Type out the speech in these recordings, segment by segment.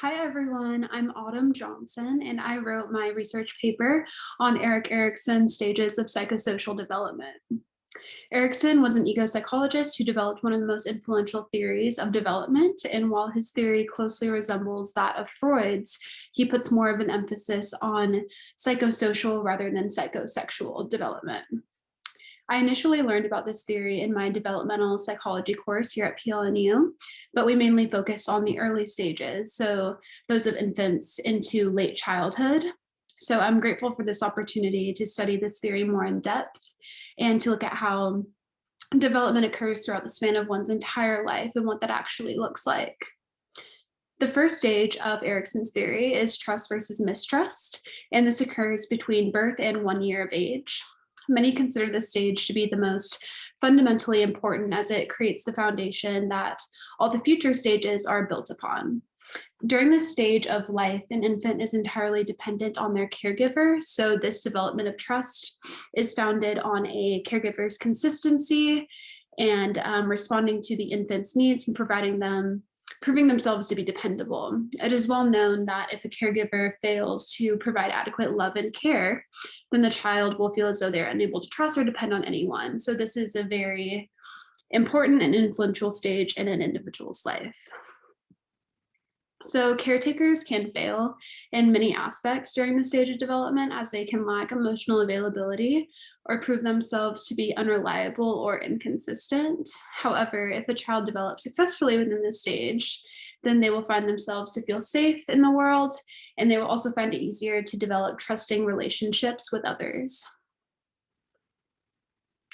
Hi everyone, I'm Autumn Johnson and I wrote my research paper on Erikson's stages of psychosocial development. Erikson was an ego-psychologist who developed one of the most influential theories of development, and while his theory closely resembles that of Freud's, he puts more of an emphasis on psychosocial rather than psychosexual development. I initially learned about this theory in my developmental psychology course here at PLNU, but we mainly focused on the early stages, so those of infants into late childhood. So I'm grateful for this opportunity to study this theory more in depth and to look at how development occurs throughout the span of one's entire life and what that actually looks like. The first stage of Erikson's theory is trust versus mistrust, and this occurs between birth and 1 year of age. Many consider this stage to be the most fundamentally important as it creates the foundation that all the future stages are built upon. During this stage of life, an infant is entirely dependent on their caregiver, so this development of trust is founded on a caregiver's consistency and responding to the infant's needs and proving themselves to be dependable. It is well known that if a caregiver fails to provide adequate love and care, then the child will feel as though they're unable to trust or depend on anyone. So this is a very important and influential stage in an individual's life. So caretakers can fail in many aspects during the stage of development, as they can lack emotional availability or prove themselves to be unreliable or inconsistent. However, if a child develops successfully within this stage, then they will find themselves to feel safe in the world, and they will also find it easier to develop trusting relationships with others.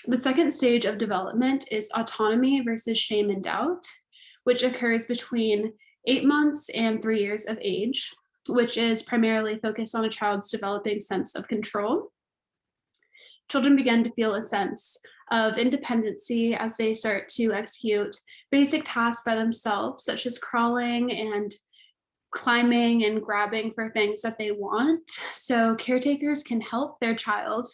The second stage of development is autonomy versus shame and doubt, which occurs between 8 months and 3 years of age, which is primarily focused on a child's developing sense of control. Children begin to feel a sense of independency as they start to execute basic tasks by themselves, such as crawling and climbing and grabbing for things that they want. So caretakers can help their child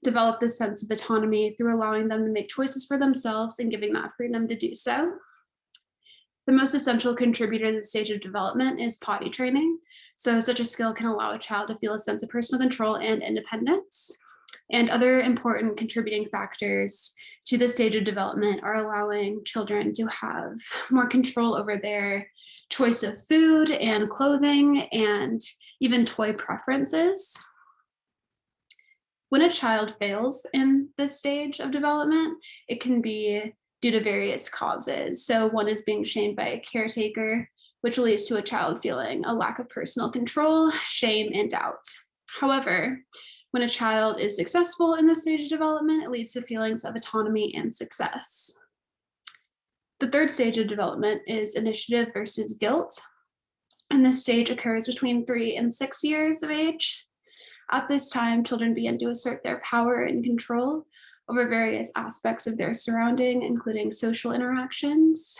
develop this sense of autonomy through allowing them to make choices for themselves and giving that freedom to do so. The most essential contributor to the stage of development is potty training. So such a skill can allow a child to feel a sense of personal control and independence. And other important contributing factors to this stage of development are allowing children to have more control over their choice of food and clothing and even toy preferences. When a child fails in this stage of development, it can be due to various causes. So one is being shamed by a caretaker, which leads to a child feeling a lack of personal control, shame, and doubt. However, when a child is successful in this stage of development, it leads to feelings of autonomy and success. The third stage of development is initiative versus guilt. And this stage occurs between 3 and 6 years of age. At this time, children begin to assert their power and control over various aspects of their surrounding, including social interactions.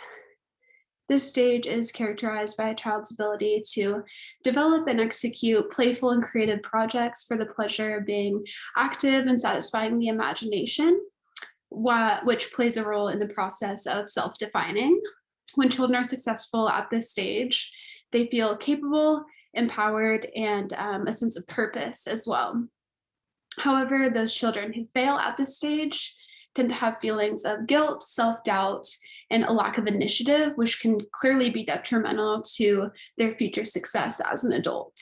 This stage is characterized by a child's ability to develop and execute playful and creative projects for the pleasure of being active and satisfying the imagination, which plays a role in the process of self-defining. When children are successful at this stage, they feel capable, empowered, and a sense of purpose as well. However, those children who fail at this stage tend to have feelings of guilt, self-doubt, and a lack of initiative, which can clearly be detrimental to their future success as an adult.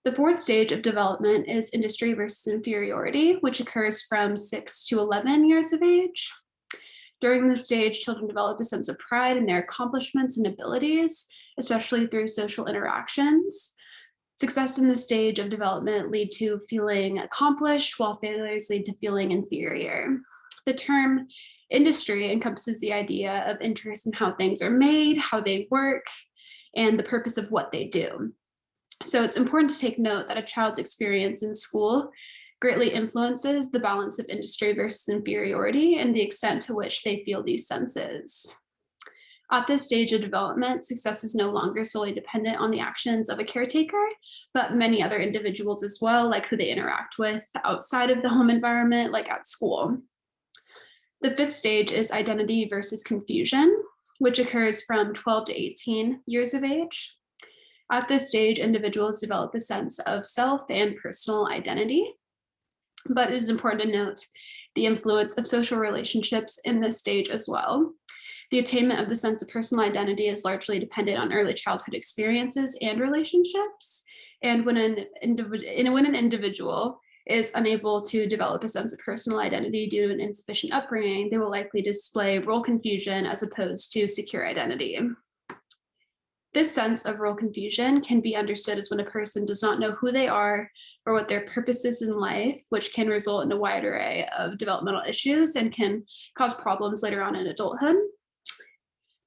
The fourth stage of development is industry versus inferiority, which occurs from 6 to 11 years of age. During this stage, children develop a sense of pride in their accomplishments and abilities, especially through social interactions. Success in this stage of development lead to feeling accomplished, while failures lead to feeling inferior. The term industry encompasses the idea of interest in how things are made, how they work, and the purpose of what they do. So it's important to take note that a child's experience in school greatly influences the balance of industry versus inferiority and the extent to which they feel these senses. At this stage of development, success is no longer solely dependent on the actions of a caretaker, but many other individuals as well, like who they interact with outside of the home environment, like at school. The fifth stage is identity versus confusion, which occurs from 12 to 18 years of age. At this stage, individuals develop a sense of self and personal identity. But it is important to note the influence of social relationships in this stage as well. The attainment of the sense of personal identity is largely dependent on early childhood experiences and relationships. And when an individual is unable to develop a sense of personal identity due to an insufficient upbringing, they will likely display role confusion as opposed to secure identity. This sense of role confusion can be understood as when a person does not know who they are or what their purpose is in life, which can result in a wide array of developmental issues and can cause problems later on in adulthood.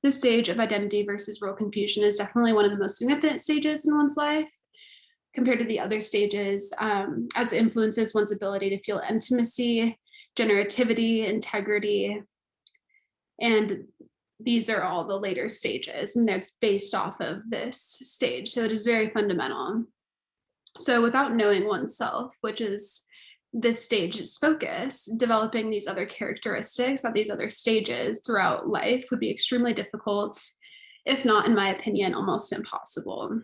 This stage of identity versus role confusion is definitely one of the most significant stages in one's life compared to the other stages, as it influences one's ability to feel intimacy, generativity, integrity, and these are all the later stages, and that's based off of this stage. So it is very fundamental. So without knowing oneself, which is this stage's focus, developing these other characteristics at these other stages throughout life would be extremely difficult, if not, in my opinion, almost impossible.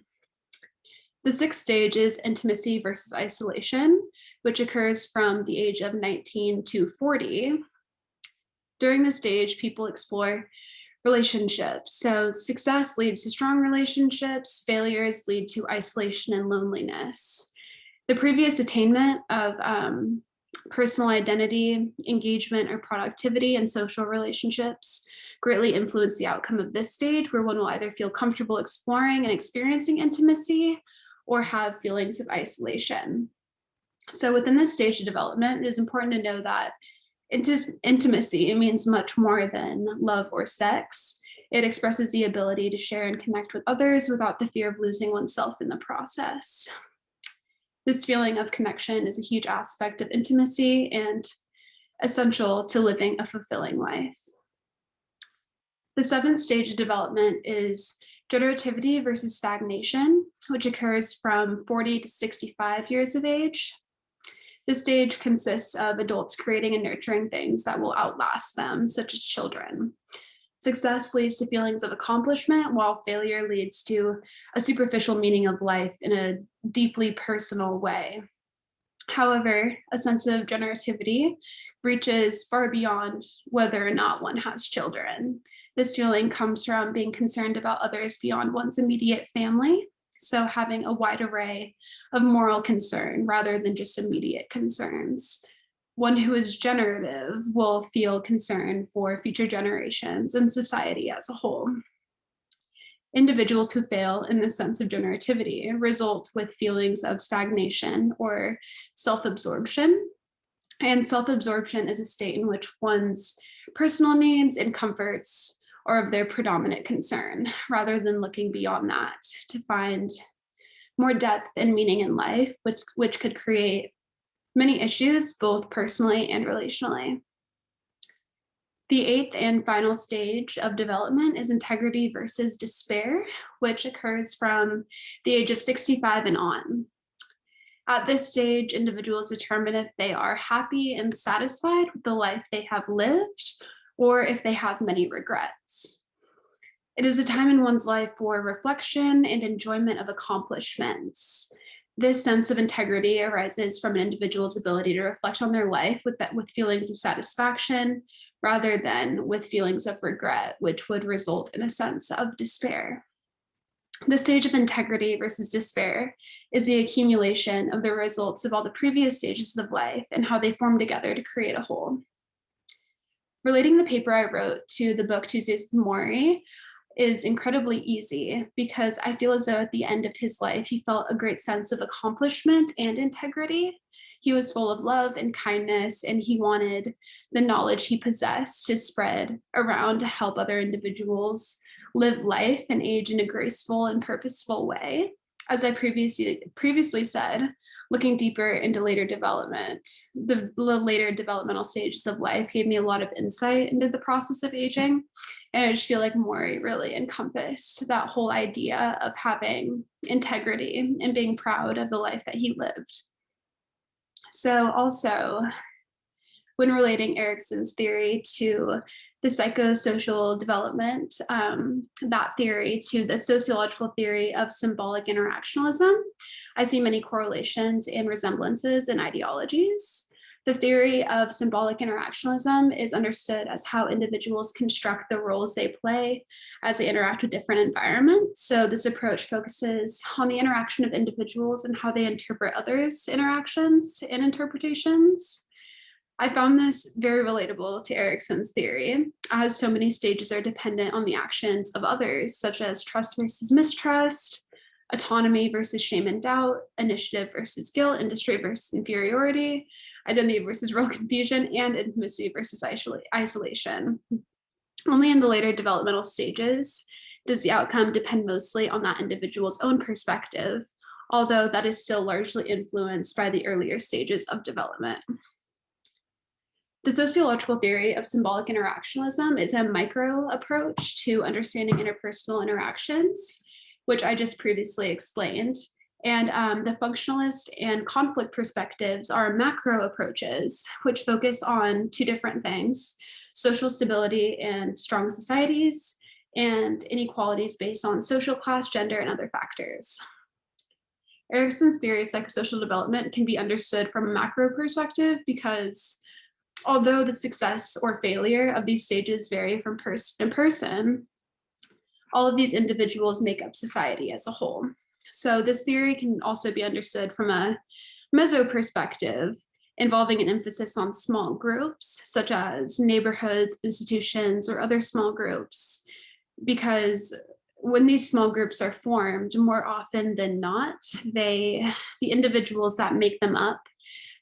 The sixth stage is intimacy versus isolation, which occurs from the age of 19 to 40. During this stage, people explore relationships. So success leads to strong relationships, failures lead to isolation and loneliness. The previous attainment of personal identity, engagement, or productivity in social relationships greatly influence the outcome of this stage, where one will either feel comfortable exploring and experiencing intimacy or have feelings of isolation. So within this stage of development, it is important to know that intimacy means much more than love or sex. It expresses the ability to share and connect with others without the fear of losing oneself in the process. This feeling of connection is a huge aspect of intimacy and essential to living a fulfilling life. The seventh stage of development is generativity versus stagnation, which occurs from 40 to 65 years of age. This stage consists of adults creating and nurturing things that will outlast them, such as children. Success leads to feelings of accomplishment, while failure leads to a superficial meaning of life in a deeply personal way. However, a sense of generativity reaches far beyond whether or not one has children. This feeling comes from being concerned about others beyond one's immediate family. So having a wide array of moral concern rather than just immediate concerns. One who is generative will feel concern for future generations and society as a whole. Individuals who fail in the sense of generativity result with feelings of stagnation or self-absorption. And self-absorption is a state in which one's personal needs and comforts are of their predominant concern, rather than looking beyond that to find more depth and meaning in life, which could create many issues, both personally and relationally. The eighth and final stage of development is integrity versus despair, which occurs from the age of 65 and on. At this stage, individuals determine if they are happy and satisfied with the life they have lived, or if they have many regrets. It is a time in one's life for reflection and enjoyment of accomplishments. This sense of integrity arises from an individual's ability to reflect on their life with feelings of satisfaction, rather than with feelings of regret, which would result in a sense of despair. The stage of integrity versus despair is the accumulation of the results of all the previous stages of life and how they form together to create a whole. Relating the paper I wrote to the book Tuesdays with Morrie is incredibly easy because I feel as though at the end of his life, he felt a great sense of accomplishment and integrity. He was full of love and kindness, and he wanted the knowledge he possessed to spread around to help other individuals live life and age in a graceful and purposeful way. As I previously said, looking deeper into later development, the later developmental stages of life gave me a lot of insight into the process of aging. And I just feel like Morrie really encompassed that whole idea of having integrity and being proud of the life that he lived. So also, when relating Erikson's theory to the psychosocial development, that theory, to the sociological theory of symbolic interactionalism, I see many correlations and resemblances in ideologies. The theory of symbolic interactionalism is understood as how individuals construct the roles they play as they interact with different environments. So this approach focuses on the interaction of individuals and how they interpret others' interactions and interpretations. I found this very relatable to Erikson's theory, as so many stages are dependent on the actions of others, such as trust versus mistrust, autonomy versus shame and doubt, initiative versus guilt, industry versus inferiority, identity versus role confusion, and intimacy versus isolation. Only in the later developmental stages does the outcome depend mostly on that individual's own perspective, although that is still largely influenced by the earlier stages of development. The sociological theory of symbolic interactionalism is a micro approach to understanding interpersonal interactions, which I just previously explained. And the functionalist and conflict perspectives are macro approaches, which focus on two different things: social stability and strong societies, and inequalities based on social class, gender, and other factors. Erikson's theory of psychosocial development can be understood from a macro perspective because although the success or failure of these stages vary from person to person, all of these individuals make up society as a whole. So this theory can also be understood from a meso perspective, involving an emphasis on small groups, such as neighborhoods, institutions, or other small groups, because when these small groups are formed, more often than not, the individuals that make them up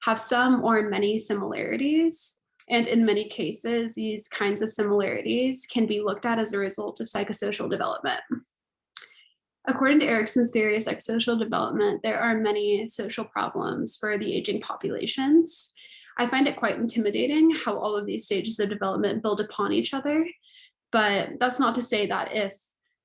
have some or many similarities. And in many cases, these kinds of similarities can be looked at as a result of psychosocial development. According to Erikson's theory of psychosocial development, there are many social problems for the aging populations. I find it quite intimidating how all of these stages of development build upon each other, but that's not to say that if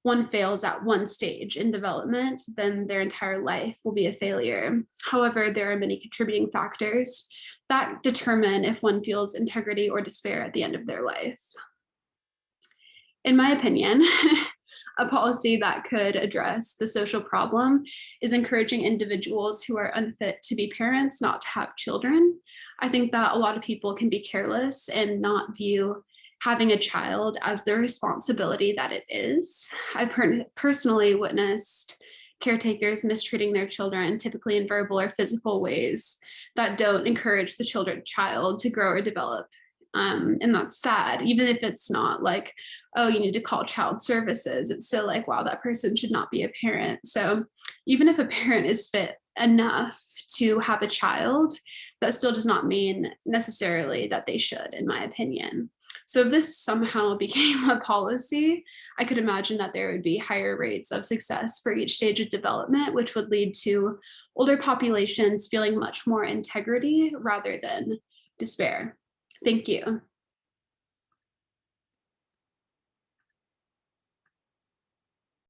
one fails at one stage in development, then their entire life will be a failure. However, there are many contributing factors that determine if one feels integrity or despair at the end of their life. In my opinion, a policy that could address the social problem is encouraging individuals who are unfit to be parents not to have children. I think that a lot of people can be careless and not view having a child as the responsibility that it is. I've personally witnessed caretakers mistreating their children, typically in verbal or physical ways that don't encourage the child to grow or develop. And that's sad, even if it's not like, oh, you need to call child services. It's still like, wow, that person should not be a parent. So even if a parent is fit enough to have a child, that still does not mean necessarily that they should, in my opinion. So if this somehow became a policy, I could imagine that there would be higher rates of success for each stage of development, which would lead to older populations feeling much more integrity rather than despair. Thank you.